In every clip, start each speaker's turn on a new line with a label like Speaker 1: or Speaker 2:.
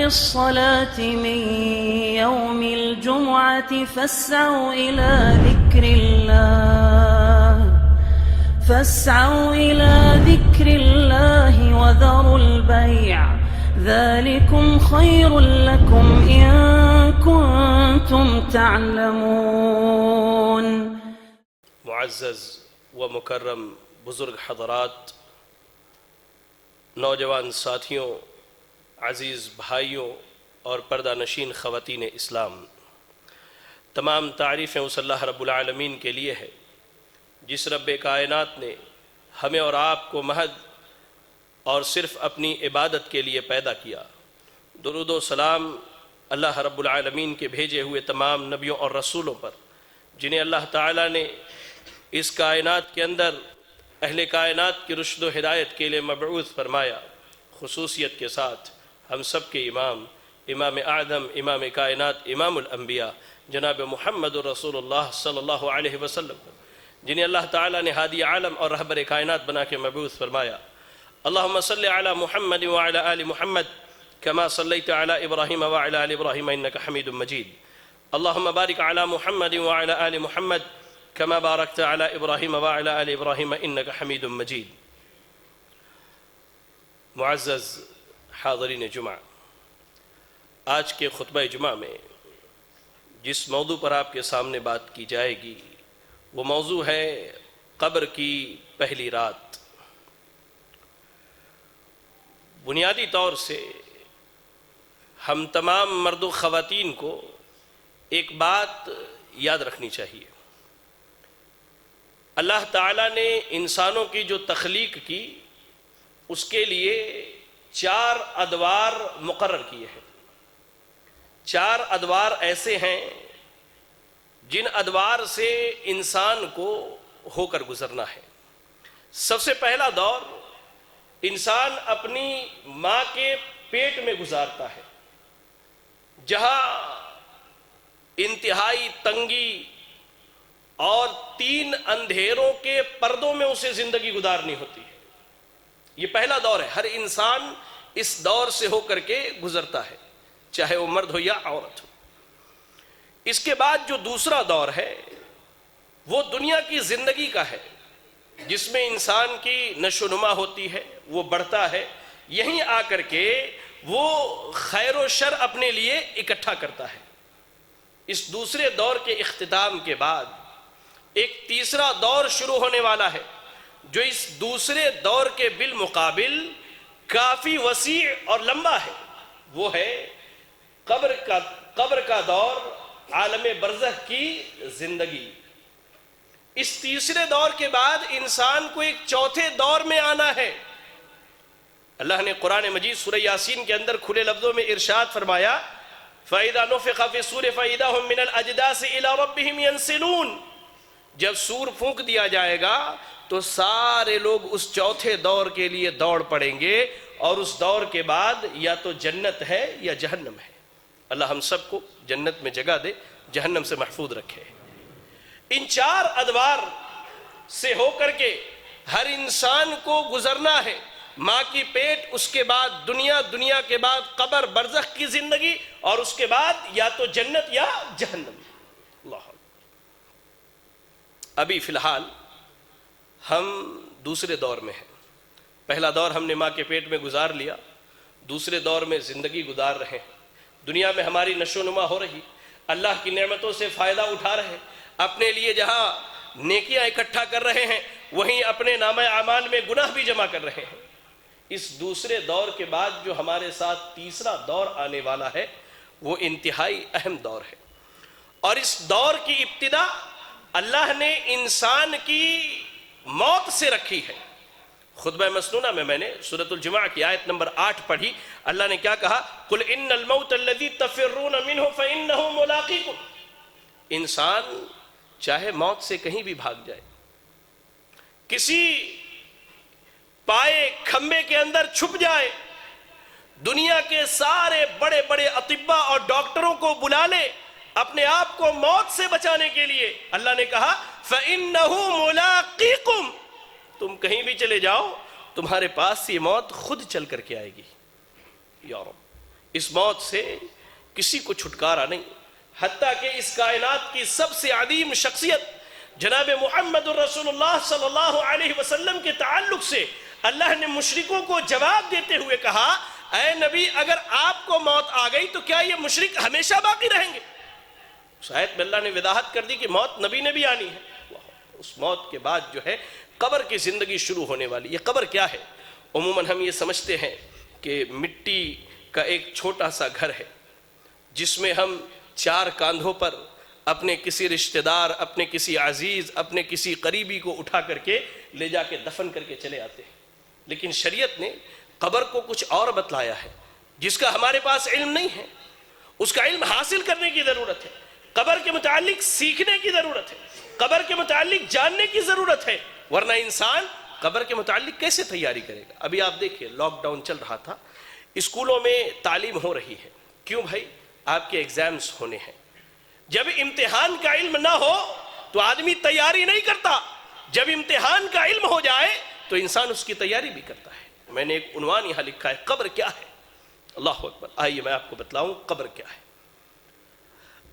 Speaker 1: للصلاة من يوم الجمعة فاسعوا إلى ذكر الله وذروا البيع ذلكم خير لكم إن كنتم تعلمون.
Speaker 2: معزز و مکرم بزرگ حضرات، نوجوان ساتھیوں، عزیز بھائیوں اور پردہ نشین خواتین اسلام، تمام تعریفیں اس اللہ رب العالمین کے لیے ہے جس رب کائنات نے ہمیں اور آپ کو محض اور صرف اپنی عبادت کے لیے پیدا کیا۔ درود و سلام اللہ رب العالمین کے بھیجے ہوئے تمام نبیوں اور رسولوں پر، جنہیں اللہ تعالیٰ نے اس کائنات کے اندر اہل کائنات کی رشد و ہدایت کے لیے مبعوث فرمایا۔ خصوصیت کے ساتھ ہم سب کے امام اعظم، امام کائنات، امام الانبیاء جناب محمد رسول اللہ صلی اللہ علیہ وسلم، جنہیں اللہ تعالیٰ نے ہادی عالم اور رہبر کائنات بنا کے مبعوث فرمایا۔ اللہم صلی علی محمد وعلی آل محمد کما صلیت علی ابراہیم وعلی آل ابراہیم انکا حمید مجید۔ اللہم بارک علی محمد وعلی آل محمد کما بارکت علی ابراہیم وعلی آل ابراہیم انکا حمید مجید۔ معزز حاضرین جمعہ، آج کے خطبہ جمعہ میں جس موضوع پر آپ کے سامنے بات کی جائے گی وہ موضوع ہے قبر کی پہلی رات۔ بنیادی طور سے ہم تمام مرد و خواتین کو ایک بات یاد رکھنی چاہیے۔ اللہ تعالیٰ نے انسانوں کی جو تخلیق کی اس کے لیے 4 ادوار مقرر کیے ہیں۔ 4 ادوار ایسے ہیں جن ادوار سے انسان کو ہو کر گزرنا ہے۔ سب سے پہلا دور انسان اپنی ماں کے پیٹ میں گزارتا ہے، جہاں انتہائی تنگی اور 3 اندھیروں کے پردوں میں اسے زندگی گزارنی ہوتی ہے۔ یہ پہلا دور ہے، ہر انسان اس دور سے ہو کر کے گزرتا ہے، چاہے وہ مرد ہو یا عورت ہو۔ اس کے بعد جو دوسرا دور ہے وہ دنیا کی زندگی کا ہے، جس میں انسان کی نشو و نما ہوتی ہے، وہ بڑھتا ہے، یہیں آ کر کے وہ خیر و شر اپنے لیے اکٹھا کرتا ہے۔ اس دوسرے دور کے اختتام کے بعد ایک تیسرا دور شروع ہونے والا ہے، جو اس دوسرے دور کے بالمقابل کافی وسیع اور لمبا ہے۔ وہ ہے قبر کا دور، عالم برزخ کی زندگی۔ اس تیسرے دور کے بعد انسان کو ایک چوتھے دور میں آنا ہے۔ اللہ نے قرآن مجید سورہ یاسین کے اندر کھلے لفظوں میں ارشاد فرمایا، فَإِذَا نُفِخَ فِي الصُّورِ فَإِذَا هُم مِّنَ الْأَجْدَاثِ إِلَىٰ رَبِّهِمْ يَنْسِلُونَ۔ جب سور پھونک دیا جائے گا تو سارے لوگ اس چوتھے دور کے لیے دوڑ پڑیں گے، اور اس دور کے بعد یا تو جنت ہے یا جہنم ہے۔ اللہ ہم سب کو جنت میں جگہ دے، جہنم سے محفوظ رکھے۔ ان 4 ادوار سے ہو کر کے ہر انسان کو گزرنا ہے۔ ماں کی پیٹ، اس کے بعد دنیا، دنیا کے بعد قبر برزخ کی زندگی، اور اس کے بعد یا تو جنت یا جہنم۔ اللہ ابھی فی الحال ہم دوسرے دور میں ہیں۔ پہلا دور ہم نے ماں کے پیٹ میں گزار لیا، دوسرے دور میں زندگی گزار رہے ہیں۔ دنیا میں ہماری نشو و نما ہو رہی، اللہ کی نعمتوں سے فائدہ اٹھا رہے ہیں، اپنے لیے جہاں نیکیاں اکٹھا کر رہے ہیں وہیں اپنے نامہ اعمال میں گناہ بھی جمع کر رہے ہیں۔ اس دوسرے دور کے بعد جو ہمارے ساتھ تیسرا دور آنے والا ہے وہ انتہائی اہم دور ہے، اور اس دور کی ابتدا اللہ نے انسان کی موت سے رکھی ہے۔ خطبہ مسنونہ میں نے سورۃ الجمعہ کی آیت نمبر 8 پڑھی۔ اللہ نے کیا کہا؟ قُلْ إِنَّ الْمَوْتَ الَّذِي تَفِرُّونَ مِنْهُ فَإِنَّهُ مُلَاقِيكُمْ۔ انسان چاہے موت سے کہیں بھی بھاگ جائے، کسی پائے کھمبے کے اندر چھپ جائے، دنیا کے سارے بڑے بڑے اطباء اور ڈاکٹروں کو بلا لے اپنے آپ کو موت سے بچانے کے لیے، اللہ نے کہا فَإِنَّهُ مُلَاقِيكُمْ۔ تم کہیں بھی چلے جاؤ، تمہارے پاس یہ موت خود چل کر کے آئے گی۔ یا رب، اس موت سے کسی کو چھٹکارا نہیں، حتیٰ کہ اس کائنات کی سب سے عظیم شخصیت جناب محمد الرسول اللہ صلی اللہ علیہ وسلم کے تعلق سے اللہ نے مشرکوں کو جواب دیتے ہوئے کہا، اے نبی اگر آپ کو موت آ گئی تو کیا یہ مشرک ہمیشہ باقی رہیں گے؟ اس آیت میں اللہ نے وضاحت کر دی کہ موت نبی نے بھی آنی ہے، اس موت کے بعد جو ہے قبر کی زندگی شروع ہونے والی۔ یہ قبر کیا ہے؟ عموماً ہم یہ سمجھتے ہیں کہ مٹی کا ایک چھوٹا سا گھر ہے جس میں ہم چار کاندھوں پر اپنے کسی رشتہ دار، اپنے کسی عزیز، اپنے کسی قریبی کو اٹھا کر کے لے جا کے دفن کر کے چلے آتے ہیں، لیکن شریعت نے قبر کو کچھ اور بتلایا ہے جس کا ہمارے پاس علم نہیں ہے، اس کا علم حاصل کرنے کی ضرورت ہے، قبر کے متعلق سیکھنے کی ضرورت ہے، قبر کے متعلق جاننے کی ضرورت ہے، ورنہ انسان قبر کے متعلق کیسے تیاری کرے گا؟ ابھی آپ دیکھیں لاک ڈاؤن چل رہا تھا، اسکولوں میں تعلیم ہو رہی ہے، کیوں بھائی؟ آپ کے ایگزامز ہونے ہیں۔ جب امتحان کا علم نہ ہو تو آدمی تیاری نہیں کرتا، جب امتحان کا علم ہو جائے تو انسان اس کی تیاری بھی کرتا ہے۔ میں نے ایک عنوان یہاں لکھا ہے، قبر کیا ہے؟ اللہ اکبر، آئیے میں آپ کو بتلاؤں قبر کیا ہے۔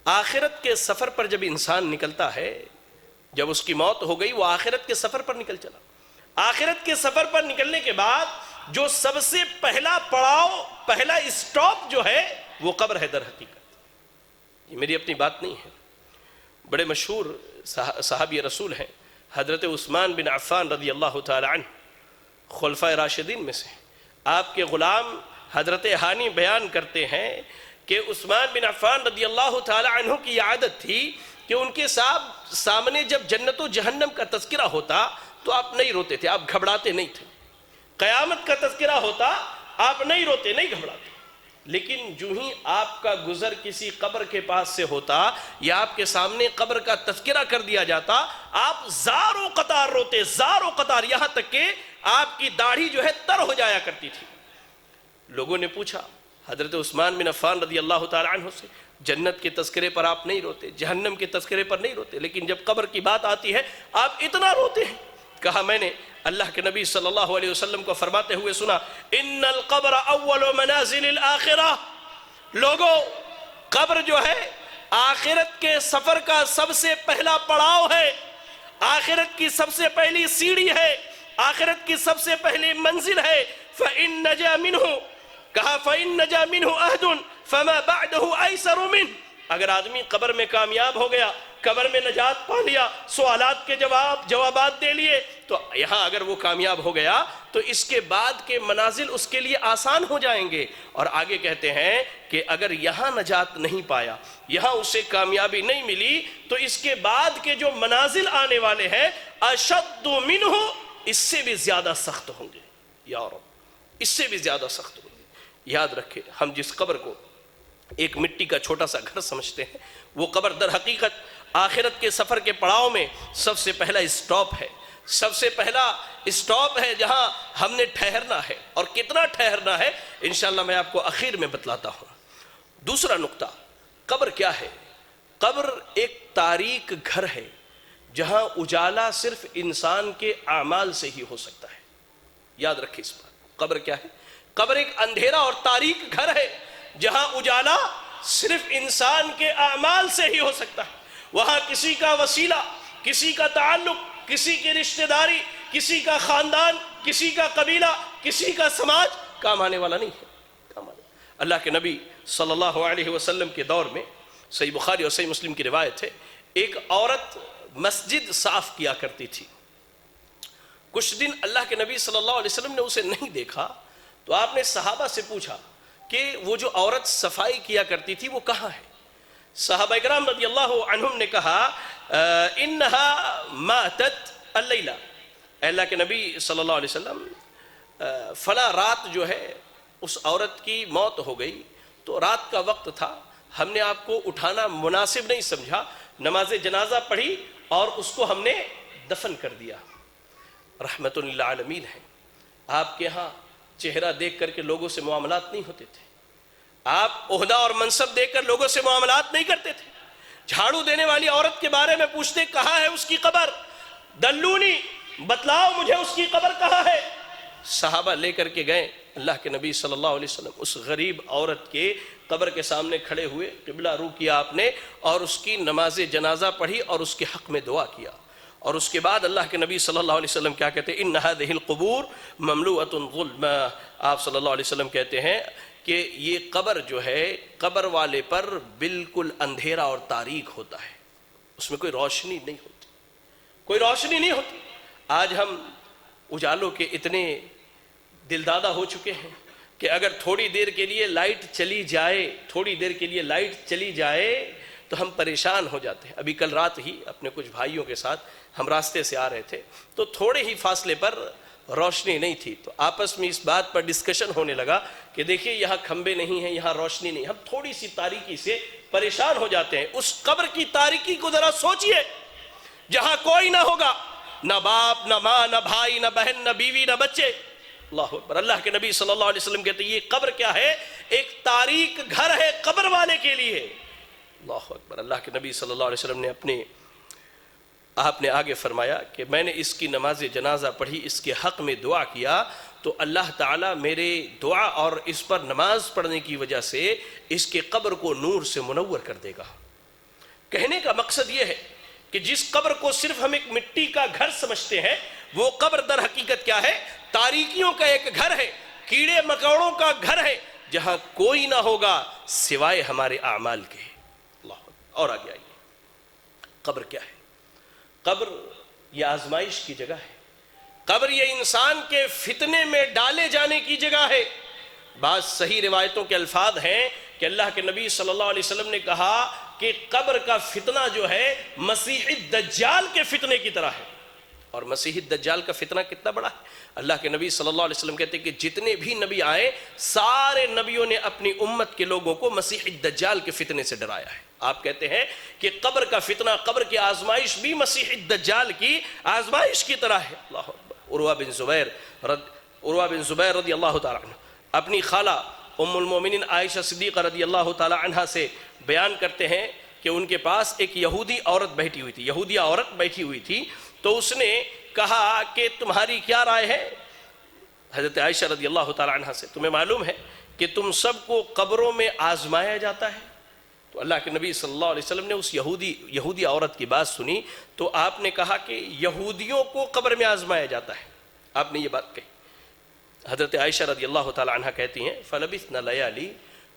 Speaker 2: آخرت کے سفر پر جب انسان نکلتا ہے، جب اس کی موت ہو گئی، وہ آخرت کے سفر پر نکل چلا۔ آخرت کے سفر پر نکلنے کے بعد جو سب سے پہلا پڑاؤ، پہلا اسٹاپ جو ہے وہ قبر ہے۔ در حقیقت یہ میری اپنی بات نہیں ہے، بڑے مشہور صحابی رسول ہیں حضرت عثمان بن عفان رضی اللہ تعالی عنہ، خلفائے راشدین میں سے۔ آپ کے غلام حضرت ہانی بیان کرتے ہیں کہ عثمان بن عفان رضی اللہ تعالی عنہ کی عادت تھی کہ ان کے سامنے جب جنت و جہنم کا تذکرہ ہوتا تو آپ نہیں روتے تھے، آپ گھبراتے نہیں تھے۔ قیامت کا تذکرہ ہوتا آپ نہیں روتے، نہیں گھبراتے، لیکن جو ہی آپ کا گزر کسی قبر کے پاس سے ہوتا یا آپ کے سامنے قبر کا تذکرہ کر دیا جاتا، آپ زار و قطار روتے، زار و قطار، یہاں تک کہ آپ کی داڑھی جو ہے تر ہو جایا کرتی تھی۔ لوگوں نے پوچھا حضرت عثمان بن عفان رضی اللہ تعالی عنہ سے، جنت کے تذکرے پر آپ نہیں روتے، جہنم کے تذکرے پر نہیں روتے، لیکن جب قبر کی بات آتی ہے آپ اتنا روتے ہیں؟ کہا میں نے اللہ کے نبی صلی اللہ علیہ وسلم کو فرماتے ہوئے سنا، ان القبر اول منازل الاخرہ، لوگوں قبر جو ہے آخرت کے سفر کا سب سے پہلا پڑاؤ ہے، آخرت کی سب سے پہلی سیڑھی ہے، آخرت کی سب سے پہلی منزل ہے۔ فإن نجا منہ، کہا فإن نجا منہ عہد فما بعدہ ایسر منہ، اگر آدمی قبر میں کامیاب ہو گیا، قبر میں نجات پا لیا، سوالات کے جوابات دے لیے، تو یہاں اگر وہ کامیاب ہو گیا تو اس کے بعد کے منازل اس کے لیے آسان ہو جائیں گے۔ اور آگے کہتے ہیں کہ اگر یہاں نجات نہیں پایا، یہاں اسے کامیابی نہیں ملی، تو اس کے بعد کے جو منازل آنے والے ہیں اشد منہ، اس سے بھی زیادہ سخت ہوں گے۔ یا رب، اس سے بھی زیادہ سخت ہوں گے۔ یاد رکھیں، ہم جس قبر کو ایک مٹی کا چھوٹا سا گھر سمجھتے ہیں، وہ قبر در حقیقت آخرت کے سفر کے پڑاؤ میں سب سے پہلا اسٹاپ ہے، سب سے پہلا اسٹاپ ہے جہاں ہم نے ٹھہرنا ہے، اور کتنا ٹھہرنا ہے انشاءاللہ میں آپ کو اخیر میں بتلاتا ہوں۔ دوسرا نقطہ، قبر کیا ہے؟ قبر ایک تاریک گھر ہے جہاں اجالا صرف انسان کے اعمال سے ہی ہو سکتا ہے۔ یاد رکھیں اس بات، قبر کیا ہے؟ قبر ایک اندھیرا اور تاریک گھر ہے جہاں اجالا صرف انسان کے اعمال سے ہی ہو سکتا ہے۔ وہاں کسی کا وسیلہ، کسی کا تعلق، کسی کی رشتہ داری، کسی کا خاندان، کسی کا قبیلہ، کسی کا سماج کام آنے والا نہیں ہے۔ اللہ کے نبی صلی اللہ علیہ وسلم کے دور میں، صحیح بخاری اور صحیح مسلم کی روایت ہے، ایک عورت مسجد صاف کیا کرتی تھی۔ کچھ دن اللہ کے نبی صلی اللہ علیہ وسلم نے اسے نہیں دیکھا تو آپ نے صحابہ سے پوچھا کہ وہ جو عورت صفائی کیا کرتی تھی وہ کہاں ہے؟ صحابہ اکرام رضی اللہ عنہم نے کہا انہا ماتت اللیلہ، اے اللہ کے نبی صلی اللہ علیہ وسلم فلاں رات جو ہے اس عورت کی موت ہو گئی، تو رات کا وقت تھا، ہم نے آپ کو اٹھانا مناسب نہیں سمجھا، نماز جنازہ پڑھی اور اس کو ہم نے دفن کر دیا۔ رحمت للعالمین ہے، آپ کے ہاں چہرہ دیکھ کر کے لوگوں سے معاملات نہیں ہوتے تھے، آپ عہدہ اور منصب دیکھ کر لوگوں سے معاملات نہیں کرتے تھے۔ جھاڑو دینے والی عورت کے بارے میں پوچھتے کہاں ہے اس کی قبر، دلونی، بتلاؤ مجھے اس کی قبر کہاں ہے۔ صحابہ لے کر کے گئے اللہ کے نبی صلی اللہ علیہ وسلم اس غریب عورت کے قبر کے سامنے کھڑے ہوئے، قبلہ رو کیا آپ نے، اور اس کی نماز جنازہ پڑھی اور اس کے حق میں دعا کیا. اور اس کے بعد اللہ کے نبی صلی اللہ علیہ وسلم کیا کہتے ہیں؟ ان هذه القبور مملوءة ظلما. آپ صلی اللہ علیہ وسلم کہتے ہیں کہ یہ قبر جو ہے، قبر والے پر بالکل اندھیرا اور تاریک ہوتا ہے، اس میں کوئی روشنی نہیں ہوتی، کوئی روشنی نہیں ہوتی. آج ہم اجالوں کے اتنے دلدادہ ہو چکے ہیں کہ اگر تھوڑی دیر کے لیے لائٹ چلی جائے، تھوڑی دیر کے لیے لائٹ چلی جائے تو ہم پریشان ہو جاتے ہیں. ابھی کل رات ہی اپنے کچھ بھائیوں کے ساتھ ہم راستے سے آ رہے تھے تو تھوڑے ہی فاصلے پر روشنی نہیں تھی، تو آپس میں اس بات پر ڈسکشن ہونے لگا کہ دیکھیے یہاں کھمبے نہیں ہیں، یہاں روشنی نہیں. ہم تھوڑی سی تاریکی سے پریشان ہو جاتے ہیں. اس قبر کی تاریکی کو ذرا سوچئے، جہاں کوئی نہ ہوگا، نہ باپ، نہ ماں، نہ بھائی، نہ بہن، نہ بیوی، نہ بچے. اللہ اکبر. اللہ کے نبی صلی اللہ علیہ وسلم کہتے ہیں یہ قبر کیا ہے؟ ایک تاریک گھر ہے قبر والے کے لیے. اللہ اکبر. اللہ کے نبی صلی اللہ علیہ وسلم نے آپ نے آگے فرمایا کہ میں نے اس کی نماز جنازہ پڑھی، اس کے حق میں دعا کیا تو اللہ تعالیٰ میرے دعا اور اس پر نماز پڑھنے کی وجہ سے اس کے قبر کو نور سے منور کر دے گا. کہنے کا مقصد یہ ہے کہ جس قبر کو صرف ہم ایک مٹی کا گھر سمجھتے ہیں، وہ قبر در حقیقت کیا ہے؟ تاریکیوں کا ایک گھر ہے، کیڑے مکوڑوں کا گھر ہے، جہاں کوئی نہ ہوگا سوائے ہمارے اعمال کے. اللہ. اور آگے آئیے، قبر کیا ہے؟ قبر یہ آزمائش کی جگہ ہے. قبر یہ انسان کے فتنے میں ڈالے جانے کی جگہ ہے. بعض صحیح روایتوں کے الفاظ ہیں کہ اللہ کے نبی صلی اللہ علیہ وسلم نے کہا کہ قبر کا فتنہ جو ہے مسیح الدجال کے فتنے کی طرح ہے. اور مسیح الدجال کا فتنہ کتنا بڑا ہے؟ اللہ کے نبی صلی اللہ علیہ وسلم کہتے ہیں کہ جتنے بھی نبی آئے سارے نبیوں نے اپنی امت کے لوگوں کو مسیح الدجال کے فتنے سے ڈرایا ہے. آپ کہتے ہیں کہ قبر کا فتنہ، قبر کی آزمائش بھی مسیح الدجال کی آزمائش کی طرح ہے. اللہ اکبر. عروہ بن زبیر رضی اللہ تعالیٰ عنہ اپنی خالہ ام المومنین عائشہ صدیقہ رضی اللہ تعالیٰ عنہ سے بیان کرتے ہیں کہ ان کے پاس ایک یہودی عورت بیٹھی ہوئی تھی، یہودیہ عورت بیٹھی ہوئی تھی. تو اس نے کہا کہ تمہاری کیا رائے ہے حضرت عائشہ رضی اللہ تعالیٰ عنہ سے؟ تمہیں معلوم ہے کہ تم سب کو قبروں میں آزمایا جاتا ہے. تو اللہ کے نبی صلی اللہ علیہ وسلم نے اس یہودی عورت کی بات سنی تو آپ نے کہا کہ یہودیوں کو قبر میں آزمایا جاتا ہے. آپ نے یہ بات کہی. حضرت عائشہ رضی اللہ تعالیٰ عنہ کہتی ہیں فَلَبِثْنَ لَيَالِي،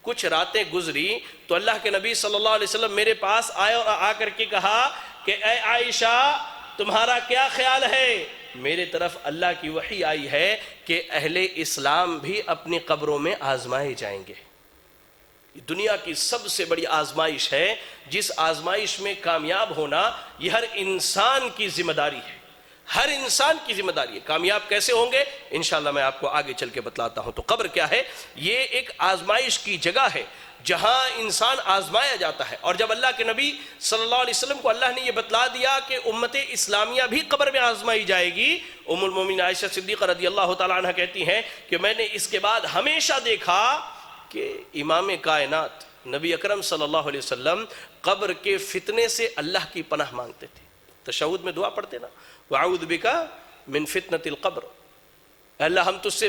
Speaker 2: کچھ راتیں گزری تو اللہ کے نبی صلی اللہ علیہ وسلم میرے پاس آئے اور آ کر کے کہا کہ اے عائشہ تمہارا کیا خیال ہے؟ میرے طرف اللہ کی وحی آئی ہے کہ اہل اسلام بھی اپنی قبروں میں آزمائے جائیں گے. دنیا کی سب سے بڑی آزمائش ہے، جس آزمائش میں کامیاب ہونا یہ ہر انسان کی ذمہ داری ہے. ہر انسان کی ذمہ داری ہے. کامیاب کیسے ہوں گے انشاءاللہ میں آپ کو آگے چل کے بتلاتا ہوں. تو قبر کیا ہے؟ یہ ایک آزمائش کی جگہ ہے جہاں انسان آزمایا جاتا ہے. اور جب اللہ کے نبی صلی اللہ علیہ وسلم کو اللہ نے یہ بتلا دیا کہ امت اسلامیہ بھی قبر میں آزمائی جائے گی، ام المومنین عائشہ صدیقہ رضی اللہ تعالیٰ عنہ کہتی ہیں کہ میں نے اس کے بعد ہمیشہ دیکھا کہ امام کائنات نبی اکرم صلی اللہ علیہ وسلم قبر کے فتنے سے اللہ کی پناہ مانگتے تھے. تشہد میں دعا پڑھتے نا، وَأَعُوذُ بِكَ مِن فِتْنَةِ الْقَبْرِ، اللہ ہم تجھ سے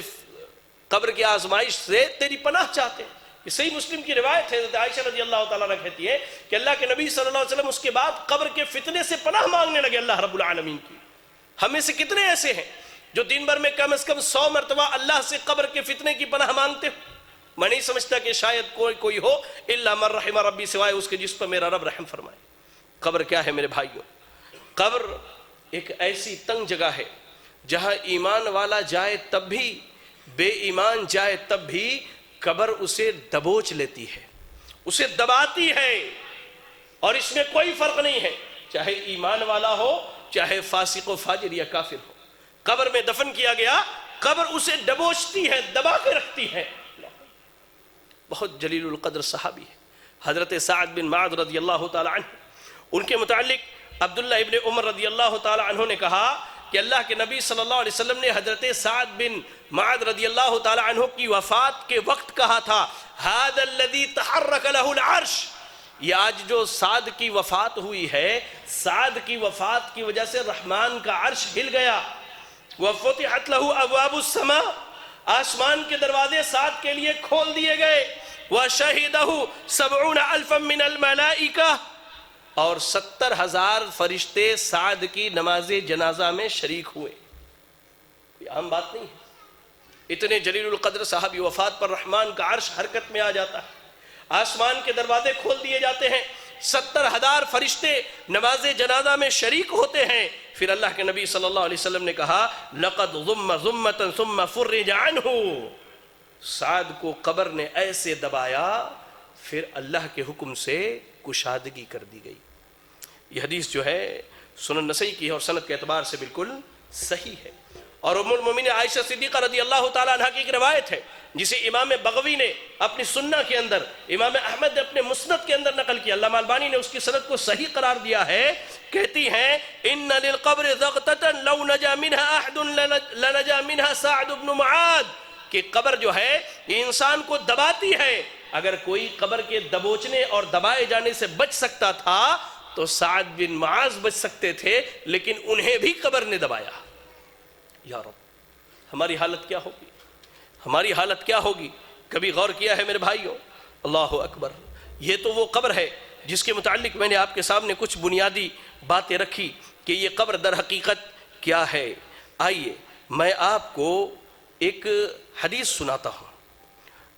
Speaker 2: قبر کی آزمائش سے تیری پناہ چاہتے ہیں. یہ صحیح مسلم کی روایت ہے. حضرت عائشہ رضی اللہ تعالیٰ عنہ کہتی ہے کہ اللہ کے نبی صلی اللہ علیہ وسلم اس کے بعد قبر کے فتنے سے پناہ مانگنے لگے اللہ رب العالمین کی. ہم میں سے کتنے ایسے ہیں جو دن بھر میں کم از کم 100 مرتبہ اللہ سے قبر کے فتنے کی پناہ مانگتے ہو؟ میں نہیں سمجھتا کہ شاید کوئی ہو الا من رحم ربی، سوائے اس کے جس پر میرا رب رحم فرمائے. قبر کیا ہے میرے بھائیوں؟ قبر ایک ایسی تنگ جگہ ہے جہاں ایمان والا جائے تب بھی، بے ایمان جائے تب بھی قبر اسے دبوچ لیتی ہے، اسے دباتی ہے. اور اس میں کوئی فرق نہیں ہے چاہے ایمان والا ہو چاہے فاسق و فاجر یا کافر ہو. قبر میں دفن کیا گیا، قبر اسے دبوچتی ہے، دبا کے رکھتی ہے. بہت جلیل القدر صحابی ہے حضرت سعد بن معاذ رضی اللہ تعالی عنہ. ان کے متعلق عبداللہ ابن عمر رضی اللہ تعالی عنہ نے کہا کہ اللہ کے نبی صلی اللہ علیہ وسلم نے حضرت سعد بن معاذ رضی اللہ تعالی عنہ کی وفات کے وقت کہا تھا هذا الذي تحرك له العرش، یہ آج جو سعد کی وفات ہوئی ہے، سعد کی وفات کی وجہ سے رحمان کا عرش ہل گیا. وفتحت له ابواب السماء، آسمان کے دروازے سعد کے لیے کھول دیے گئے. وَشَهِدَهُ 70,000 مِنَ الْمَلَائِكَةِ اور 70,000 فرشتے سعد کی نماز جنازہ میں شریک ہوئے. یہ عام بات نہیں ہے. اتنے جلیل القدر صحابی وفات پر رحمان کا عرش حرکت میں آ جاتا ہے. آسمان کے دروازے کھول دیے جاتے ہیں, 70,000 فرشتے نماز جنازہ میں شریک ہوتے ہیں. پھر اللہ کے نبی صلی اللہ علیہ وسلم نے کہا لَقَدْ ضُمَّ ضُمَّةً ثُمَّ فُرِّجَ عَنْهُ. سعد کو قبر نے ایسے دبایا پھر اللہ کے حکم سے کشادگی کر دی گئی. یہ حدیث جو ہے سنن نسائی کی ہے اور سند کے اعتبار سے بالکل صحیح ہے. اور ام المومنین عائشہ صدیقہ رضی اللہ تعالیٰ عنہ کی ایک روایت ہے جسے امام بغوی نے اپنی سنہ کے اندر, امام احمد نے اپنے مسند کے اندر نقل کیا, علامہ البانی نے اس کی سند کو صحیح قرار دیا ہے. کہتی ہیں ان للقبر ضغطة لو نجا منها احد لنجا منها سعد بن معاذ, کہ قبر جو ہے یہ انسان کو دباتی ہے. اگر کوئی قبر کے دبوچنے اور دبائے جانے سے بچ سکتا تھا تو سعد بن معاذ بچ سکتے تھے, لیکن انہیں بھی قبر نے دبایا. یا رب ہماری حالت کیا ہوگی, ہماری حالت کیا ہوگی؟ کبھی غور کیا ہے میرے بھائیوں؟ اللہ اکبر. یہ تو وہ قبر ہے جس کے متعلق میں نے آپ کے سامنے کچھ بنیادی باتیں رکھی کہ یہ قبر در حقیقت کیا ہے. آئیے میں آپ کو ایک حدیث سناتا ہوں,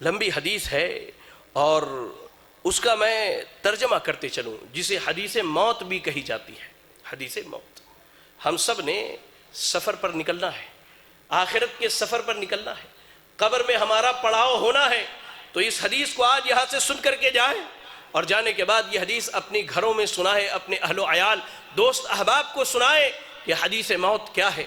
Speaker 2: لمبی حدیث ہے اور اس کا میں ترجمہ کرتے چلوں, جسے حدیث موت بھی کہی جاتی ہے. حدیث موت. ہم سب نے سفر پر نکلنا ہے, آخرت کے سفر پر نکلنا ہے, قبر میں ہمارا پڑاؤ ہونا ہے. تو اس حدیث کو آج یہاں سے سن کر کے جائیں اور جانے کے بعد یہ حدیث اپنی گھروں میں سنائے, اپنے اہل و عیال دوست احباب کو سنائے کہ حدیث موت کیا ہے.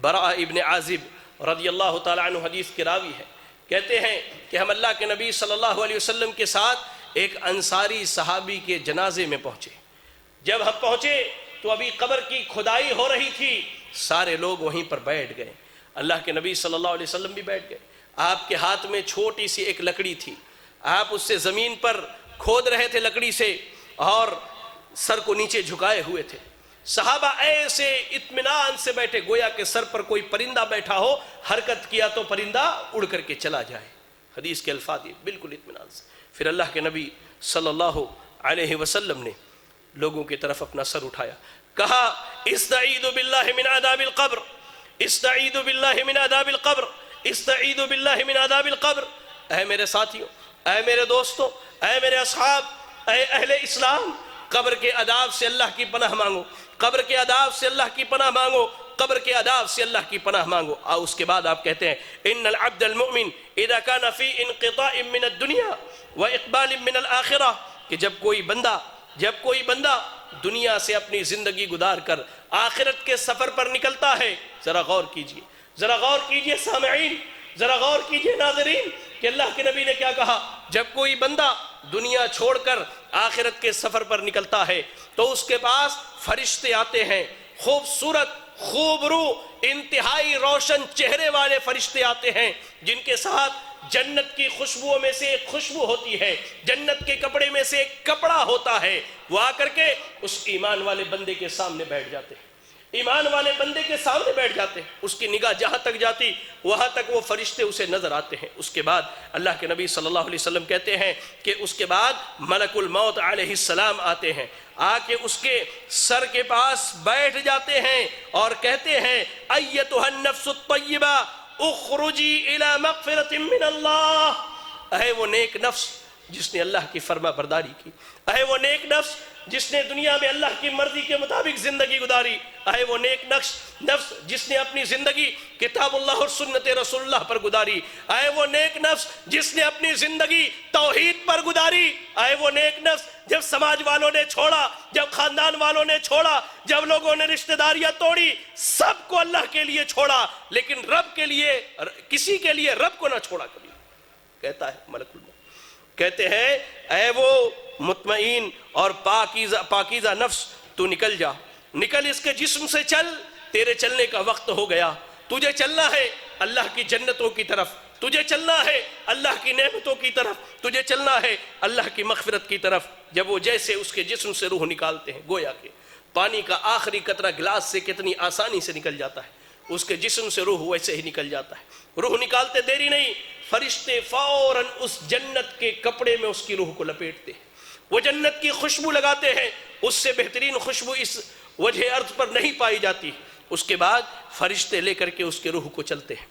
Speaker 2: براء ابن عازب رضی اللہ تعالیٰ عنہ حدیث کے راوی ہے. کہتے ہیں کہ ہم اللہ کے نبی صلی اللہ علیہ وسلم کے ساتھ ایک انصاری صحابی کے جنازے میں پہنچے. جب ہم پہنچے تو ابھی قبر کی کھدائی ہو رہی تھی. سارے لوگ وہیں پر بیٹھ گئے. اللہ کے نبی صلی اللہ علیہ وسلم بھی بیٹھ گئے. آپ کے ہاتھ میں چھوٹی سی ایک لکڑی تھی, آپ اس سے زمین پر کھود رہے تھے لکڑی سے اور سر کو نیچے جھکائے ہوئے تھے. صحابہ ایسے اطمینان سے بیٹھے گویا کہ سر پر کوئی پرندہ بیٹھا ہو, حرکت کیا تو پرندہ اڑ کر کے چلا جائے. حدیث کے الفاظ یہ بالکل اطمینان سے. پھر اللہ کے نبی صلی اللہ علیہ وسلم نے لوگوں کی طرف اپنا سر اٹھایا, کہا استعیذوا باللہ من عذاب القبر, استعیذوا باللہ من عذاب القبر, استعیذوا باللہ من عذاب القبر. اے میرے ساتھیوں, اے میرے دوستوں, اے میرے اصحاب, اے اہل اسلام, قبر کے عذاب سے اللہ کی پناہ مانگو, قبر کے عذاب سے اللہ کی پناہ مانگو, قبر کے عذاب سے اللہ کی پناہ مانگو. اور اس کے بعد آپ کہتے ہیں ان العبد المؤمن اذا كان في انقطاع من الدنيا واقبال من الاخرہ, کہ جب کوئی بندہ دنیا سے اپنی زندگی گزار کر آخرت کے سفر پر نکلتا ہے. ذرا غور کیجئے, ذرا غور کیجئے سامعین, ذرا غور کیجئے ناظرین کہ اللہ کے نبی نے کیا کہا. جب کوئی بندہ دنیا چھوڑ کر آخرت کے سفر پر نکلتا ہے تو اس کے پاس فرشتے آتے ہیں, خوبصورت, خوب رو, انتہائی روشن چہرے والے فرشتے آتے ہیں, جن کے ساتھ جنت کی خوشبوؤں میں سے ایک خوشبو ہوتی ہے, جنت کے کپڑے میں سے ایک کپڑا ہوتا ہے. وہ آ کر کے اس ایمان والے بندے کے سامنے بیٹھ جاتے ہیں, ایمان والے بندے کے سامنے بیٹھ جاتے ہیں. اس کی نگاہ جہاں تک جاتی وہاں تک وہ فرشتے اسے نظر آتے ہیں. اس کے بعد اللہ کے نبی صلی اللہ علیہ وسلم کہتے ہیں کہ اس کے بعد ملک الموت علیہ السلام آتے ہیں, آ کے اس کے سر کے پاس بیٹھ جاتے ہیں اور کہتے ہیں ایتھا النفس الطیبہ اخرجی الی مغفرۃ من اللہ. اے وہ نیک نفس جس نے اللہ کی فرما برداری کی, اے وہ نیک نفس جس نے دنیا میں اللہ کی مرضی کے مطابق زندگی گزاری, اے وہ نیک نفس جس نے اپنی زندگی کتاب اللہ اور سنت رسول اللہ پر گزاری, اے وہ نیک نفس جس نے اپنی زندگی توحید پر گزاری, اے وہ نیک نفس جب سماج والوں نے چھوڑا, جب خاندان والوں نے چھوڑا, جب لوگوں نے رشتہ داریاں توڑی, سب کو اللہ کے لیے چھوڑا لیکن رب کے لیے, کسی کے لیے رب کو نہ چھوڑا کبھی. کہتا ہے ملک الموت, کہتے ہیں اے وہ مطمئن اور پاکیزہ نفس, تو نکل جا, نکل اس کے جسم سے چل, تیرے چلنے کا وقت ہو گیا. تجھے چلنا ہے اللہ کی جنتوں کی طرف, تجھے چلنا ہے اللہ کی نعمتوں کی طرف, تجھے چلنا ہے اللہ کی مغفرت کی طرف. جب وہ جیسے اس کے جسم سے روح نکالتے ہیں, گویا کہ پانی کا آخری قطرہ گلاس سے کتنی آسانی سے نکل جاتا ہے, اس کے جسم سے روح ویسے ہی نکل جاتا ہے۔ روح نکالتے دیری نہیں، فرشتے فوراً اس جنت کے کپڑے میں اس کی روح کو لپیٹتے ہیں، وہ جنت کی خوشبو لگاتے ہیں، اس سے بہترین خوشبو اس وجہ ارض پر نہیں پائی جاتی۔ اس کے بعد فرشتے لے کر کے اس کے روح کو چلتے ہیں،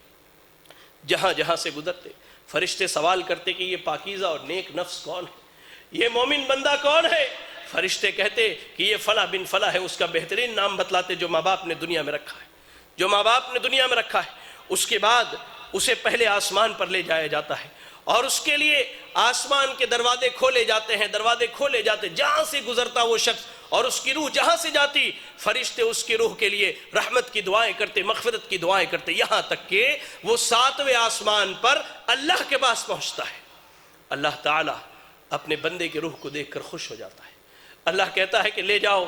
Speaker 2: جہاں جہاں سے گزرتے فرشتے سوال کرتے کہ یہ پاکیزہ اور نیک نفس کون ہے، یہ مومن بندہ کون ہے؟ فرشتے کہتے کہ یہ فلاں بن فلاں ہے، اس کا بہترین نام بتلاتے جو ماں باپ نے دنیا میں رکھا ہے، جو ماں باپ نے دنیا میں رکھا ہے۔ اس کے بعد اسے پہلے آسمان پر لے جایا جاتا ہے اور اس کے لیے آسمان کے دروازے کھولے جاتے ہیں، دروازے کھولے جاتے، جہاں سے گزرتا وہ شخص اور اس کی روح جہاں سے جاتی، فرشتے اس کی روح کے لیے رحمت کی دعائیں کرتے، مغفرت کی دعائیں کرتے، یہاں تک کہ وہ 7ویں آسمان پر اللہ کے پاس پہنچتا ہے۔ اللہ تعالیٰ اپنے بندے کی روح کو دیکھ کر خوش ہو جاتا ہے۔ اللہ کہتا ہے کہ لے جاؤ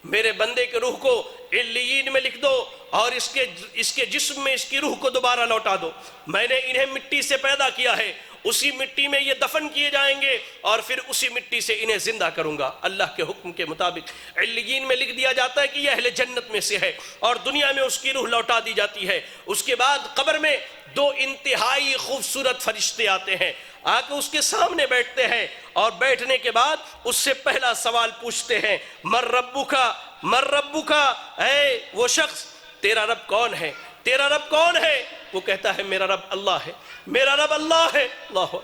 Speaker 2: میرے بندے کے روح کو علیین میں لکھ دو اور اس کے جسم میں اس کی روح کو دوبارہ لوٹا دو۔ میں نے انہیں مٹی سے پیدا کیا ہے، اسی مٹی میں یہ دفن کیے جائیں گے اور پھر اسی مٹی سے انہیں زندہ کروں گا۔ اللہ کے حکم کے مطابق علیین میں لکھ دیا جاتا ہے کہ یہ اہل جنت میں سے ہے اور دنیا میں اس کی روح لوٹا دی جاتی ہے۔ اس کے بعد قبر میں 2 انتہائی خوبصورت فرشتے آتے ہیں، آ کے اس کے سامنے بیٹھتے ہیں اور بیٹھنے کے بعد اس سے پہلا سوال پوچھتے ہیں، من ربکا، من ربکا، اے وہ شخص تیرا رب کون ہے، تیرا رب کون ہے؟ وہ کہتا ہے میرا رب اللہ ہے، میرا رب اللہ ہے۔ اللہ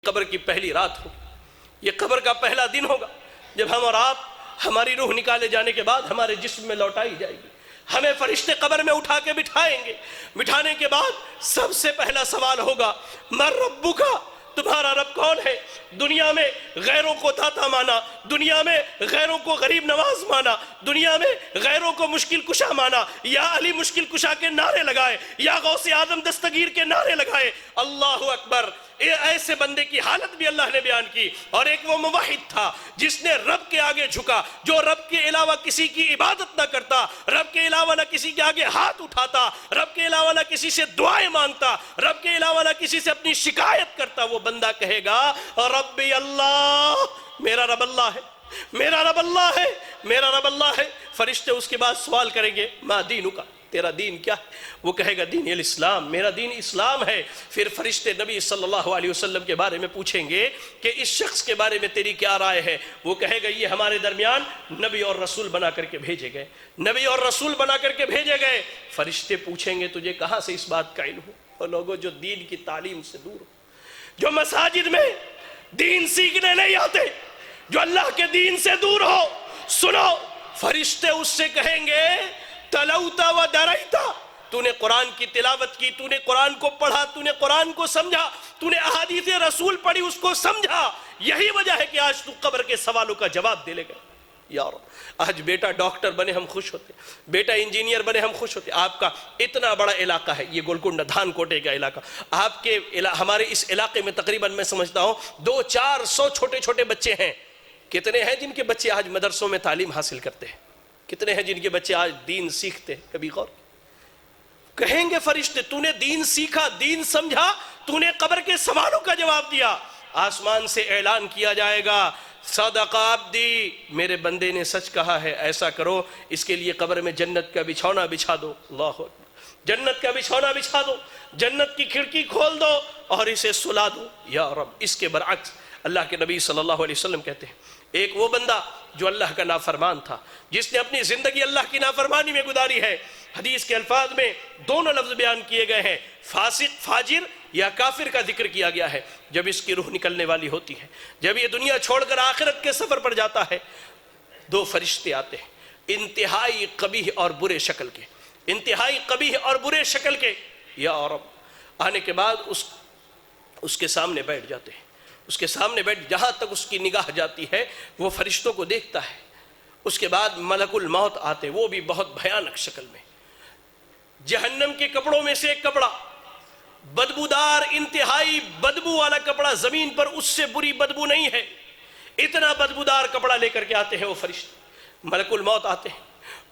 Speaker 2: قبر کی پہلی رات ہو، یہ قبر کا پہلا دن ہوگا جب ہم اور آپ ہماری روح نکالے جانے کے بعد ہمارے جسم میں لوٹائی جائے گی۔ ہمیں فرشتے قبر میں اٹھا کے بٹھائیں گے، بٹھانے کے بعد سب سے پہلا سوال ہوگا، من ربکا، تمہارا رب کون ہے؟ دنیا میں غیروں کو داتا مانا، دنیا میں غیروں کو غریب نواز مانا، دنیا میں غیروں کو مشکل کشا مانا، یا علی مشکل کشا کے نعرے لگائے، یا غوث اعظم دستگیر کے نعرے لگائے۔ اللہ اکبر، ایسے بندے کی حالت بھی اللہ نے بیان کی۔ اور ایک وہ موحد تھا جس نے رب کے آگے جھکا، جو رب کے علاوہ کسی کی عبادت نہ کرتا، رب کے علاوہ نہ کسی کے آگے ہاتھ اٹھاتا، رب کے علاوہ نہ کسی سے دعائیں مانگتا، رب کے علاوہ نہ کسی سے اپنی شکایت کرتا۔ وہ بندہ کہے گا ربی اللہ، میرا رب اللہ ہے، میرا رب اللہ ہے، میرا رب اللہ ہے۔ فرشتے اس کے بعد سوال کریں گے، ما دینک، تیرا دین کیا ہے؟ وہ کہے گا دین الاسلام، میرا دین اسلام ہے۔ پھر فرشتے نبی صلی اللہ علیہ وسلم کے بارے میں پوچھیں گے کہ اس شخص کے بارے میں تیری کیا رائے ہے؟ وہ کہے گا یہ ہمارے درمیان نبی اور رسول بنا کر کے بھیجے گئے، نبی اور رسول بنا کر کے بھیجے گئے۔ فرشتے پوچھیں گے تجھے کہاں سے اس بات کا علم ہو؟ اور لوگوں جو دین کی تعلیم سے دور ہو، جو مساجد میں دین سیکھنے نہیں آتے، جو اللہ کے دین سے دور ہو، سنو، فرشتے اس سے کہیں گے تلوتا و درائتا، تو نے قرآن کی تلاوت کی، تو نے قرآن کو پڑھا، تو نے قرآن کو سمجھا، تو نے احادیث رسول پڑھی، اس کو سمجھا، یہی وجہ ہے کہ آج تو قبر کے سوالوں کا جواب دے لے گئے۔ یا رب، آج بیٹا ڈاکٹر بنے ہم خوش ہوتے، بیٹا انجینئر بنے ہم خوش ہوتے۔ آپ کا اتنا بڑا علاقہ ہے یہ گولکنڈہ دھان کوٹے کا علاقہ، آپ کے ہمارے اس علاقے میں تقریباً میں سمجھتا ہوں 200-400 چھوٹے چھوٹے بچے ہیں۔ کتنے ہیں جن کے بچے آج مدرسوں میں تعلیم حاصل کرتے ہیں؟ کتنے ہیں جن کے بچے آج دین سیکھتے ہیں؟ کبھی غور کہیں گے فرشتے تو نے دین سیکھا، دین سمجھا، تو نے قبر کے سوالوں کا جواب دیا۔ آسمان سے اعلان کیا جائے گا صدق عبدی، میرے بندے نے سچ کہا ہے، ایسا کرو اس کے لیے قبر میں جنت کا بچھونا بچھا دو۔ اللہ اکبر، جنت کا بچھونا بچھا دو، جنت کی کھڑکی کھول دو اور اسے سلا دو۔ یا رب، اس کے برعکس اللہ کے نبی صلی اللہ علیہ وسلم کہتے ہیں ایک وہ بندہ جو اللہ کا نافرمان تھا، جس نے اپنی زندگی اللہ کی نافرمانی میں گزاری ہے۔ حدیث کے الفاظ میں دونوں لفظ بیان کیے گئے ہیں، فاسق، فاجر یا کافر کا ذکر کیا گیا ہے۔ جب اس کی روح نکلنے والی ہوتی ہے، جب یہ دنیا چھوڑ کر آخرت کے سفر پر جاتا ہے، 2 فرشتے آتے ہیں انتہائی قبیح اور برے شکل کے، انتہائی قبیح اور برے شکل کے۔ یا رب، آنے کے بعد اس کے سامنے بیٹھ جاتے ہیں، اس کے سامنے بیٹھ، جہاں تک اس کی نگاہ جاتی ہے وہ فرشتوں کو دیکھتا ہے۔ اس کے بعد ملک الموت آتے، وہ بھی بہت بھیانک شکل میں، جہنم کے کپڑوں میں سے ایک کپڑا، بدبودار، انتہائی بدبو والا کپڑا، زمین پر اس سے بری بدبو نہیں ہے، اتنا بدبودار کپڑا لے کر کے آتے ہیں وہ فرشتے۔ ملک الموت آتے ہیں،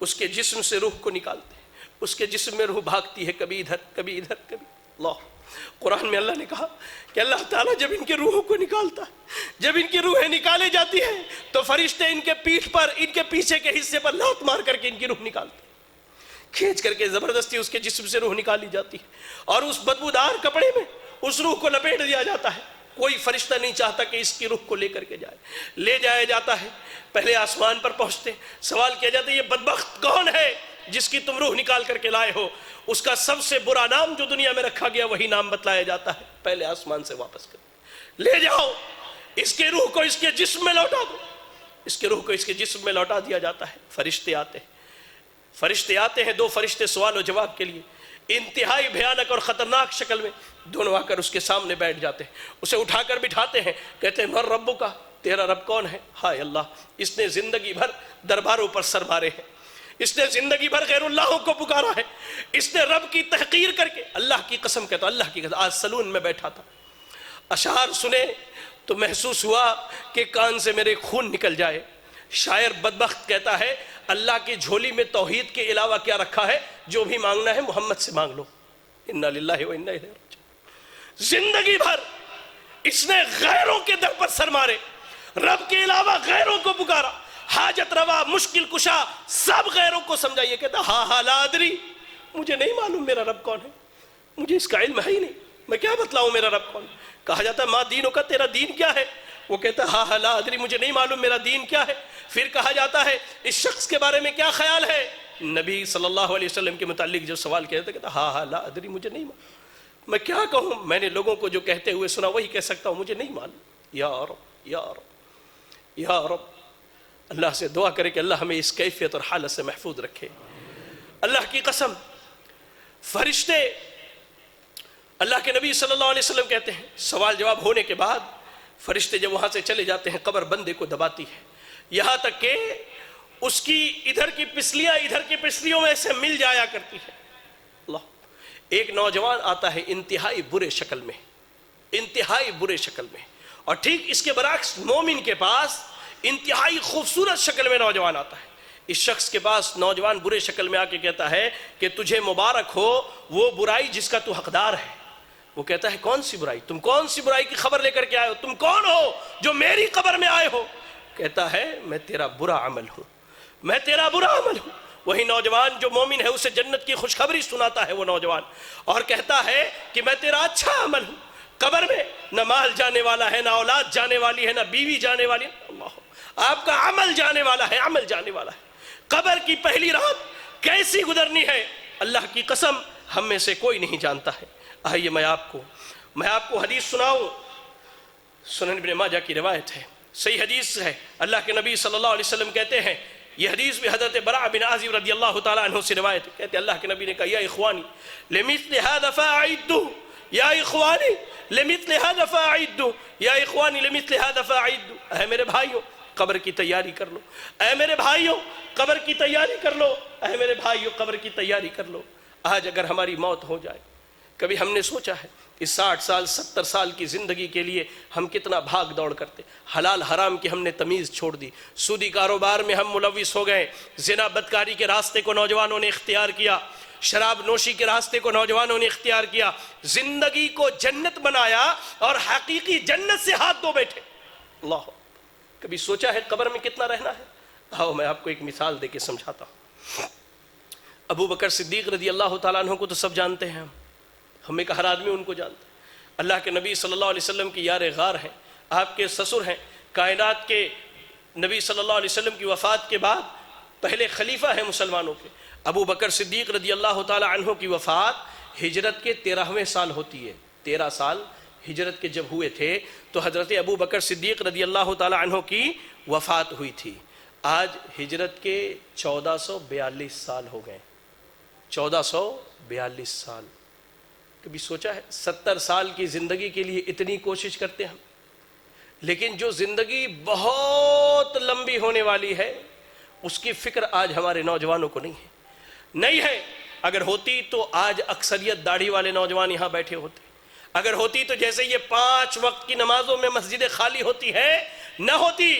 Speaker 2: اس کے جسم سے روح کو نکالتے ہیں، اس کے جسم میں روح بھاگتی ہے، کبھی ادھر کبھی ادھر کبھی۔ اللہ، قرآن میں اللہ نے کہا کہ اللہ تعالیٰ جب ان کے روحوں کو نکالتا ہے، جب ان کی روحیں نکالے جاتی ہیں تو فرشتے ان کے پیٹھ پر، ان کے پیچھے کے حصے پر لات مار کر کے ان کی روح نکالتے ہیں۔ کھینچ کر کے زبردستی اس کے جسم سے روح نکالی جاتی ہے اور اس بدبودار کپڑے میں اس روح کو لپیٹ دیا جاتا ہے. کوئی فرشتہ نہیں چاہتا کہ اس کی روح کو لے کر کے جائے. لے جایا جاتا ہے, پہلے آسمان پر پہنچتے, سوال کیا جاتا ہے یہ بدبخت کون ہے جس کی تم روح نکال کر کے لائے ہو؟ اس کا سب سے برا نام جو دنیا میں رکھا گیا وہی نام بتلایا جاتا ہے, پہلے آسمان سے واپس کر لے جاؤ, اس کے روح کو اس کے جسم میں لوٹا دو. اس کے روح کو اس کے جسم میں لوٹا دیا جاتا ہے. فرشتے آتے ہیں 2 فرشتے سوال و جواب کے لیے, انتہائی بھیانک اور خطرناک شکل میں. دونوں آ کر اس کے سامنے بیٹھ جاتے ہیں, اسے اٹھا کر بٹھاتے ہیں, کہتے ہیں من ربک کا, تیرا رب کون ہے؟ ہائے اللہ, اس نے زندگی بھر درباروں پر سر مارے ہیں, اس نے زندگی بھر غیر اللہوں کو پکارا ہے, اس نے رب کی تحقیر کر کے, اللہ کی قسم کہتا, اللہ کی قسم, آج سلون میں بیٹھا تھا, اشعار سنے تو محسوس ہوا کہ کان سے میرے خون نکل جائے. شاعر بدبخت کہتا ہے اللہ کی جھولی میں توحید کے علاوہ کیا رکھا ہے؟ جو بھی مانگنا ہے محمد سے مانگ لو. انا للہ و انا الیہ راجعون. زندگی بھر اس نے غیروں کے در پر سر مارے, رب کے علاوہ غیروں کو پکارا, حاجت روا, مشکل کشا, سب غیروں کو سمجھائیے. کہتا ہاں لا ادری, مجھے نہیں معلوم میرا رب کون ہے, مجھے اس کا علم ہے ہی نہیں, میں کیا بتلاؤں میرا رب کون ہے. کہا جاتا ہے ما دینوں کا, تیرا دین کیا ہے؟ وہ کہتا ہے ہاں لا ادری, مجھے نہیں معلوم میرا دین کیا ہے. پھر کہا جاتا ہے اس شخص کے بارے میں کیا خیال ہے؟ نبی صلی اللہ علیہ وسلم کے متعلق جو سوال کیا تھا, کہتا ہاں لا ادری, مجھے نہیں معلوم, میں کیا کہوں, میں نے لوگوں کو جو کہتے ہوئے سنا وہی کہہ سکتا ہوں, مجھے نہیں معلوم. یا رب یا رب یا رب, اللہ سے دعا کرے کہ اللہ ہمیں اس کیفیت اور حالت سے محفوظ رکھے. اللہ کی قسم, فرشتے اللہ کے نبی صلی اللہ علیہ وسلم کہتے ہیں سوال جواب ہونے کے بعد فرشتے جب وہاں سے چلے جاتے ہیں قبر بندے کو دباتی ہے, یہاں تک کہ اس کی ادھر کی پسلیاں ادھر کی پسلیوں میں سے مل جایا کرتی ہے. اللہ, ایک نوجوان آتا ہے انتہائی برے شکل میں, انتہائی برے شکل میں, اور ٹھیک اس کے برعکس مومن کے پاس انتہائی خوبصورت شکل میں نوجوان آتا ہے. اس شخص کے پاس نوجوان برے شکل میں آ کے کہتا ہے کہ تجھے مبارک ہو وہ برائی جس کا تو حقدار ہے. وہ کہتا ہے کون سی برائی؟ تم کون سی برائی کی خبر لے کر کے آئے ہو؟ تم کون ہو جو میری قبر میں آئے ہو؟ کہتا ہے میں تیرا برا عمل ہوں, میں تیرا برا عمل ہوں. وہی نوجوان جو مومن ہے اسے جنت کی خوشخبری سناتا ہے وہ نوجوان, اور کہتا ہے کہ میں تیرا اچھا عمل ہوں. قبر میں نہ مال جانے والا ہے, نہ اولاد جانے والی ہے, نہ بیوی جانے والی ہے. اللہ, آپ کا عمل جانے والا ہے, عمل جانے والا ہے. قبر کی پہلی رات کیسی گزرنی ہے اللہ کی قسم ہم میں سے کوئی نہیں جانتا ہے. آئیے میں آپ کو حدیث سناؤں. سنن ابن ماجہ کی روایت ہے, صحیح حدیث ہے. اللہ کے نبی صلی اللہ علیہ وسلم کہتے ہیں, یہ حدیث بھی حضرت براء بن عازب رضی اللہ تعالیٰ عنہ سے روایت ہے, کہتے ہیں اللہ کے نبی نے کہا یا اخوانی لمثل هذا فاعدوا, یا اخوانی لمثل هذا فاعدوا, یا اخوانی لمثل هذا فاعدوا. اے میرے بھائیوں قبر کی تیاری کر لو, اے میرے بھائیوں قبر کی تیاری کر لو, اے میرے بھائیوں قبر کی تیاری کر لو. آج اگر ہماری موت ہو جائے, کبھی ہم نے سوچا ہے اس 60 سال 70 سال کی زندگی کے لیے ہم کتنا بھاگ دوڑ کرتے, حلال حرام کی ہم نے تمیز چھوڑ دی, سودی کاروبار میں ہم ملوث ہو گئے, زنا بدکاری کے راستے کو نوجوانوں نے اختیار کیا, شراب نوشی کے راستے کو نوجوانوں نے اختیار کیا, زندگی کو جنت بنایا اور حقیقی جنت سے ہاتھ دھو بیٹھے. اللہ, کبھی سوچا ہے قبر میں کتنا رہنا ہے؟ آؤ میں آپ کو ایک مثال دے کے سمجھاتا ہوں. ابو بکر صدیق رضی اللہ تعالیٰ عنہ کو تو سب جانتے ہیں, ہمیں کا ہر آدمی ان کو جانتا ہے. اللہ کے نبی صلی اللہ علیہ وسلم کی یار غار ہیں, آپ کے سسر ہیں, کائنات کے نبی صلی اللہ علیہ وسلم کی وفات کے بعد پہلے خلیفہ ہیں مسلمانوں کے. ابو بکر صدیق رضی اللہ تعالیٰ عنہ کی وفات ہجرت کے 13ویں سال ہوتی ہے. 13 سال ہجرت کے جب ہوئے تھے تو حضرت ابو بکر صدیق رضی اللہ تعالیٰ عنہ کی وفات ہوئی تھی. آج ہجرت کے 1442 سال ہو گئے, 1442 سال. کبھی سوچا ہے 70 سال کی زندگی کے لیے اتنی کوشش کرتے ہم, لیکن جو زندگی بہت لمبی ہونے والی ہے اس کی فکر آج ہمارے نوجوانوں کو نہیں ہے. اگر ہوتی تو آج اکثریت داڑھی والے نوجوان یہاں بیٹھے ہوتے. اگر ہوتی تو جیسے یہ 5 وقت کی نمازوں میں مسجدیں خالی ہوتی ہے, نہ ہوتی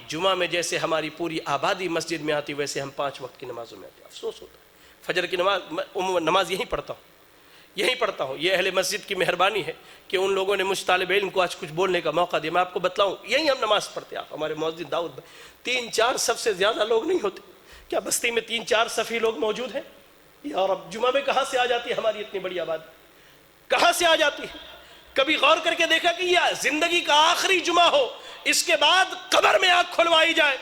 Speaker 2: جمعہ میں جیسے ہماری پوری آبادی مسجد میں آتی ویسے ہم 5 وقت کی نمازوں میں آتے. افسوس ہوتا ہے. فجر کی نماز یہیں پڑھتا ہوں. یہ اہل مسجد کی مہربانی ہے کہ ان لوگوں نے مجھ طالب علم کو آج کچھ بولنے کا موقع دیا. میں آپ کو بتلاؤں یہیں ہم نماز پڑھتے ہیں. آپ ہمارے مؤذن داؤد بھائی 3-4 صف سے زیادہ لوگ نہیں ہوتے. کیا بستی میں 3-4 صفی لوگ موجود ہیں؟ یا رب جمعہ میں کہاں سے آ جاتی ہے ہماری اتنی بڑی آبادی؟ کہاں سے آ جاتی ہے؟ کبھی غور کر کے دیکھا کہ یہ زندگی کا آخری جمعہ ہو، اس کے بعد قبر میں آنکھ کھلوائی جائے۔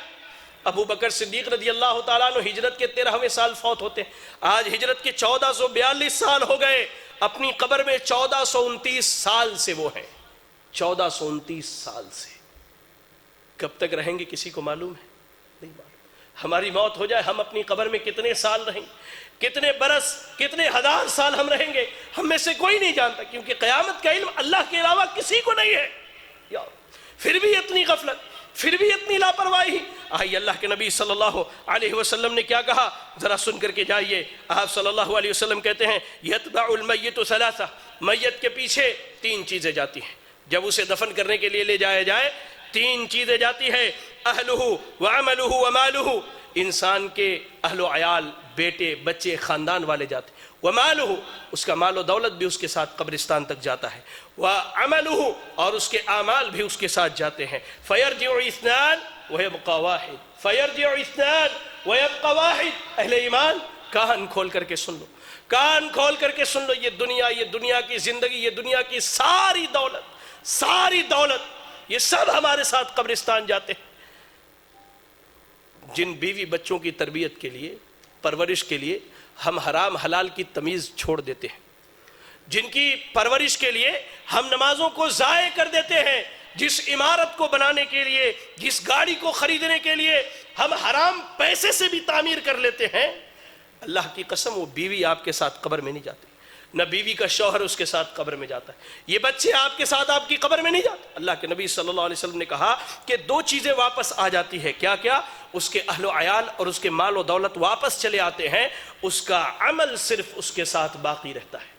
Speaker 2: ابو بکر صدیق رضی اللہ تعالیٰ عنہ ہجرت کے 13ویں سال فوت ہوتے ہیں، آج ہجرت کے 1442 سال ہو گئے، اپنی قبر میں 1429 سال سے وہ ہیں، 1429 سال سے۔ کب تک رہیں گے کسی کو معلوم ہے؟ نہیں معلوم۔ ہماری موت ہو جائے، ہم اپنی قبر میں کتنے سال رہیں گے، کتنے برس، کتنے ہزار سال ہم رہیں گے، ہم میں سے کوئی نہیں جانتا، کیونکہ قیامت کا علم اللہ کے علاوہ کسی کو نہیں ہے۔ یا پھر بھی اتنی غفلت، پھر بھی اتنی لاپرواہی۔ آئیے اللہ کے نبی صلی اللہ علیہ وسلم نے کیا کہا ذرا سن کر کے جائیے۔ آپ صلی اللہ علیہ وسلم کہتے ہیں یتبع المیت ثلاثہ، میت کے پیچھے 3 چیزیں جاتی ہیں، جب اسے دفن کرنے کے لیے لے جایا جائے 3 چیزیں جاتی ہے، اہلہ وعملہ ومالہ، انسان کے اہل و عیال، بیٹے بچے خاندان والے جاتے ہیں، ومالہ، اس کا مال و دولت بھی اس کے ساتھ قبرستان تک جاتا ہے، وعملہ، اور اس کے اعمال بھی اس کے ساتھ جاتے ہیں، فیرجع اثنان ویبقى واحد، فیرجع اثنان ویبقى واحد۔ اہل ایمان کان کھول کر کے سن لو، کان کھول کر کے سن لو، یہ دنیا کی زندگی، یہ دنیا کی ساری دولت یہ سب ہمارے ساتھ قبرستان جاتے ہیں۔ جن بیوی بچوں کی تربیت کے لیے، پرورش کے لیے ہم حرام حلال کی تمیز چھوڑ دیتے ہیں، جن کی پرورش کے لیے ہم نمازوں کو ضائع کر دیتے ہیں، جس عمارت کو بنانے کے لیے، جس گاڑی کو خریدنے کے لیے ہم حرام پیسے سے بھی تعمیر کر لیتے ہیں، اللہ کی قسم وہ بیوی آپ کے ساتھ قبر میں نہیں جاتی، نہ بیوی کا شوہر اس کے ساتھ قبر میں جاتا ہے، یہ بچے آپ کے ساتھ آپ کی قبر میں نہیں جاتے۔ اللہ کے نبی صلی اللہ علیہ وسلم نے کہا کہ 2 چیزیں واپس آ جاتی ہے، کیا کیا؟ اس کے اہل و عیال اور اس کے مال و دولت واپس چلے آتے ہیں، اس کا عمل صرف اس کے ساتھ باقی رہتا ہے،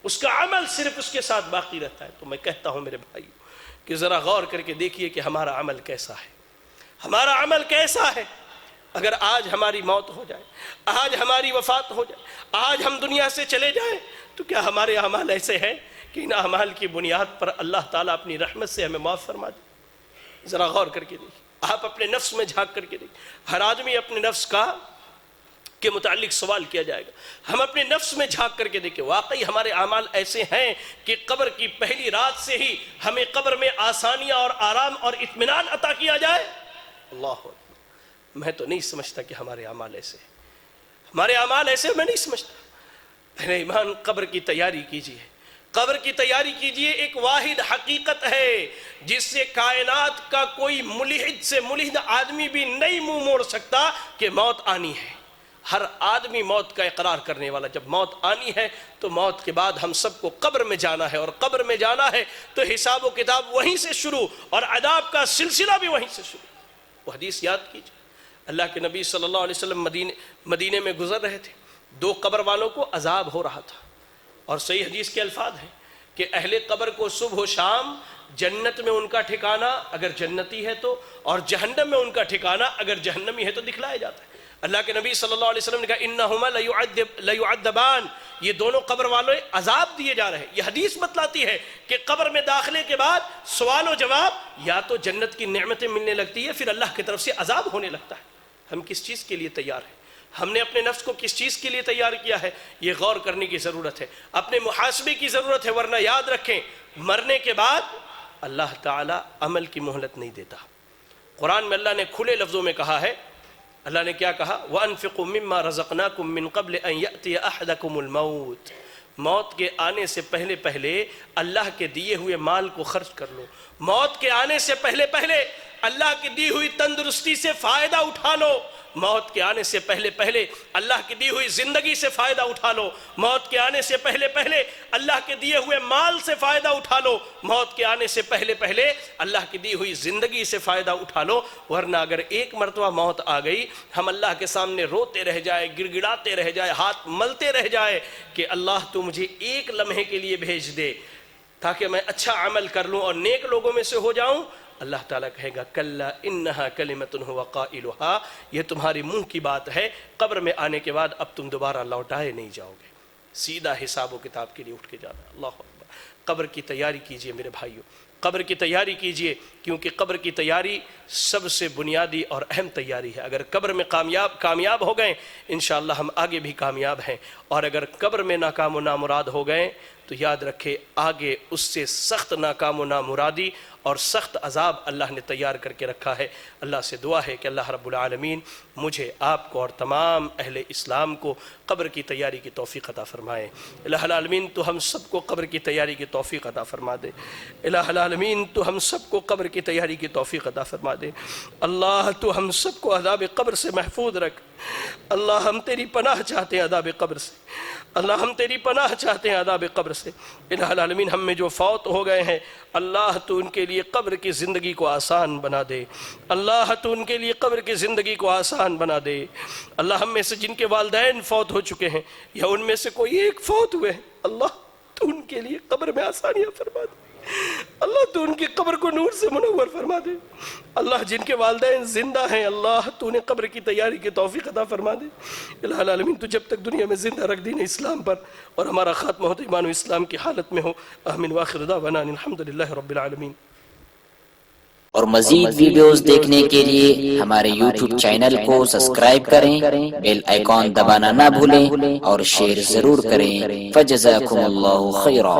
Speaker 2: اس کا عمل صرف اس کے ساتھ باقی رہتا ہے۔ تو میں کہتا ہوں میرے بھائیو کہ ذرا غور کر کے دیکھیے کہ ہمارا عمل کیسا ہے، ہمارا عمل کیسا ہے۔ اگر آج ہماری موت ہو جائے، آج ہماری وفات ہو جائے، آج ہم دنیا سے چلے جائیں، تو کیا ہمارے اعمال ایسے ہیں کہ ان اعمال کی بنیاد پر اللہ تعالیٰ اپنی رحمت سے ہمیں معاف فرما دے؟ ذرا غور کر کے دیکھیں، آپ اپنے نفس میں جھانک کر کے دیکھیں۔ ہر آدمی اپنے نفس کے متعلق سوال کیا جائے گا، ہم اپنے نفس میں جھانک کر کے دیکھیں، واقعی ہمارے اعمال ایسے ہیں کہ قبر کی پہلی رات سے ہی ہمیں قبر میں آسانیاں اور آرام اور اطمینان عطا کیا جائے؟ اللہ اکبر، میں تو نہیں سمجھتا کہ ہمارے اعمال ایسے ہیں، ہمارے اعمال ایسے میں نہیں سمجھتا۔ اہل ایمان قبر کی تیاری کیجئے، قبر کی تیاری کیجئے، ایک واحد حقیقت ہے جس سے کائنات کا کوئی ملحد سے ملحد آدمی بھی نہیں منہ موڑ سکتا کہ موت آنی ہے۔ ہر آدمی موت کا اقرار کرنے والا، جب موت آنی ہے تو موت کے بعد ہم سب کو قبر میں جانا ہے، اور قبر میں جانا ہے تو حساب و کتاب وہیں سے شروع اور عذاب کا سلسلہ بھی وہیں سے شروع۔ وہ حدیث یاد کیجئے، اللہ کے نبی صلی اللہ علیہ وسلم مدینے میں گزر رہے تھے، 2 قبر والوں کو عذاب ہو رہا تھا، اور صحیح حدیث کے الفاظ ہیں کہ اہل قبر کو صبح و شام جنت میں ان کا ٹھکانہ اگر جنتی ہے تو، اور جہنم میں ان کا ٹھکانہ اگر جہنمی ہے تو دکھلایا جاتا ہے۔ اللہ کے نبی صلی اللہ علیہ وسلم نے کہا انہما لیعذبان، یہ دونوں قبر والے عذاب دیے جا رہے ہیں۔ یہ حدیث بتلاتی ہے کہ قبر میں داخلے کے بعد سوال و جواب، یا تو جنت کی نعمتیں ملنے لگتی ہے، پھر اللہ کی طرف سے عذاب ہونے لگتا ہے۔ ہم کس چیز کے لیے تیار ہیں؟ ہم نے اپنے نفس کو کس چیز کے لیے تیار کیا ہے؟ یہ غور کرنے کی ضرورت ہے، اپنے محاسبے کی ضرورت ہے، ورنہ یاد رکھیں مرنے کے بعد اللہ تعالیٰ عمل کی مہلت نہیں دیتا۔ قرآن میں اللہ نے کھلے لفظوں میں کہا ہے، اللہ نے کیا کہا؟ وَأَنفِقُوا مِمَّا رَزَقْنَاكُم مِّن قَبْلِ أَن يَأْتِيَ أَحَدَكُمُ الْمَوْتُ، موت کے آنے سے پہلے اللہ کے دیے ہوئے مال کو خرچ کر لو، موت کے آنے سے پہلے اللہ کی دی ہوئی تندرستی سے فائدہ اٹھا لو، موت کے آنے سے پہلے اللہ کی دی ہوئی زندگی سے فائدہ اٹھا لو، موت کے آنے سے پہلے اللہ کے دیے ہوئے مال سے فائدہ اٹھا لو، موت کے آنے سے پہلے اللہ کی دی ہوئی زندگی سے فائدہ اٹھا لو، ورنہ اگر ایک مرتبہ موت آ گئی ہم اللہ کے سامنے روتے رہ جائے، گڑ گڑاتے رہ جائے، ہاتھ ملتے رہ جائے کہ اللہ تو مجھے ایک لمحے کے لیے بھیج دے تاکہ میں اچھا عمل کر لوں اور نیک لوگوں میں سے ہو جاؤں، اللہ تعالیٰ کہے گا کلا انہا کلمۃ ہو قائلھا، یہ تمہاری منہ کی بات ہے، قبر میں آنے کے بعد اب تم دوبارہ لوٹائے نہیں جاؤ گے۔ سیدھا حساب و کتاب کے لیے اٹھ کے جانا ہے۔ اللہ اکبر۔ قبر کی تیاری کیجئے میرے بھائیوں، قبر کی تیاری کیجئے، کیونکہ قبر کی تیاری سب سے بنیادی اور اہم تیاری ہے۔ اگر قبر میں کامیاب ہو گئے انشاءاللہ ہم آگے بھی کامیاب ہیں، اور اگر قبر میں ناکام و نامراد ہو گئے تو یاد رکھے آگے اس سے سخت ناکام و نامرادی اور سخت عذاب اللہ نے تیار کر کے رکھا ہے۔ اللہ سے دعا ہے کہ اللہ رب العالمین مجھے، آپ کو اور تمام اہل اسلام کو قبر کی تیاری کی توفیق عطا فرمائے۔ الہ العالمین تو ہم سب کو قبر کی تیاری کی توفیق عطا فرما دے۔ الہ العالمین تو ہم سب کو قبر کی تیاری کی توفیق عطا فرما دے۔ اللہ تو ہم سب کو عذاب قبر سے محفوظ رکھ۔ اللہ ہم تیری پناہ چاہتے ہیں عذاب قبر سے، اللہ ہم تیری پناہ چاہتے ہیں عذاب قبر سے۔ الہ العالمین ہم میں جو فوت ہو گئے ہیں اللہ تو ان کے لیے قبر کی زندگی کو آسان بنا دے، اللہ تو ان کے لیے قبر کی زندگی کو آسان بنا دے۔ اللہ ہم میں سے جن کے والدین فوت ہو چکے ہیں یا ان میں سے کوئی ایک فوت ہوئے ہیں اللہ تو ان کے لیے قبر میں آسانیاں فرما دے، اللہ تو ان کی قبر کو نور سے منور فرما دے۔ اللہ جن کے والدین زندہ ہیں اللہ تو انہیں قبر کی تیاری کی توفیق عطا فرما دے۔ الہ العالمین تو جب تک دنیا میں زندہ رکھ دین اسلام پر اور ہمارا خاتمہ ہو تو ایمان و اسلام کی حالت میں ہو۔ آمین واخر دعوانا الحمدللہ رب العالمین۔
Speaker 3: اور مزید ویڈیوز دیکھنے کے لیے ہمارے یوٹیوب چینل کو سبسکرائب کریں، بیل آئیکن دبانا نہ بھولیں اور شیئر ضرور کریں۔ فجزاکم اللہ خیرا۔